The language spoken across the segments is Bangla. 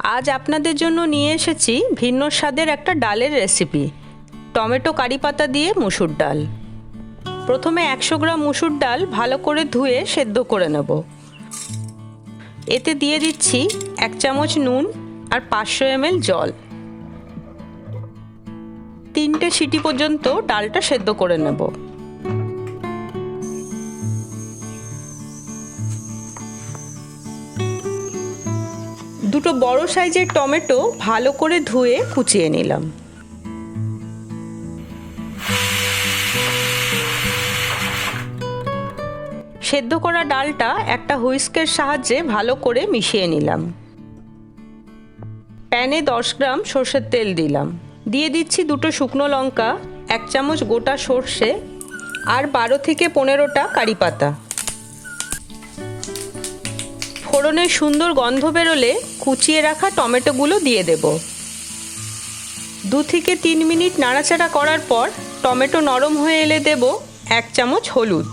আজ আপনাদের জন্য নিয়ে এসেছি ভিন্ন স্বাদের একটা ডালের রেসিপি, টমেটো কারি পাতা দিয়ে মুসুর ডাল। প্রথমে 100 গ্রাম মুসুর ডাল ভালো করে ধুয়ে সেদ্ধ করে নেব। এতে দিয়ে দিচ্ছি 1 চামচ নুন আর 500 ml জল। 3টে সিটি পর্যন্ত ডালটা সেদ্ধ করে নেব। দুটো বড় সাইজের টমেটো ভালো করে ধুয়ে কুচিয়ে নিলাম। সেদ্ধ করা ডালটা একটা হুইস্কের সাহায্যে ভালো করে মিশিয়ে নিলাম। প্যানে 10 গ্রাম সরষের তেল দিলাম। দিয়ে দিচ্ছি দুটো শুকনো লঙ্কা, 1 চামচ গোটা সর্ষে আর 12 থেকে 15টা কারি পাতা। ফোড়নের সুন্দর গন্ধ বেরোলে কুচিয়ে রাখা টমেটোগুলো দিয়ে দেব। 2 থেকে 3 মিনিট নাড়াচাড়া করার পর টমেটো নরম হয়ে এলে দেব 1 চামচ হলুদ।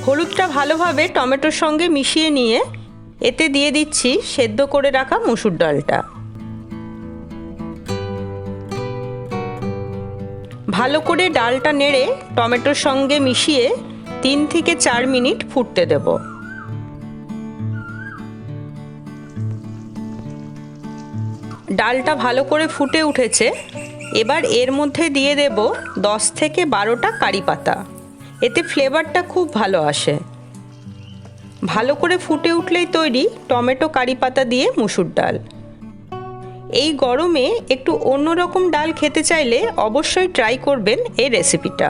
হলুদটা ভালোভাবে টমেটোর সঙ্গে মিশিয়ে নিয়ে এতে দিয়ে দিচ্ছি সেদ্ধ করে রাখা মুসুর ডালটা। ভালো করে ডালটা নেড়ে টমেটোর সঙ্গে মিশিয়ে 3 থেকে 4 মিনিট ফুটতে দেব। ডালটা ভালো করে ফুটে উঠেছে। এবার এর মধ্যে দিয়ে দেব 10 থেকে 12টা কারি পাতা। এতে ফ্লেভারটা খুব ভালো আসে। ভালো করে ফুটে উঠলেই তৈরি টমেটো কারি পাতা দিয়ে মুসুর ডাল। এই গরমে একটু অন্যরকম ডাল খেতে চাইলে অবশ্যই ট্রাই করবেন এই রেসিপিটা।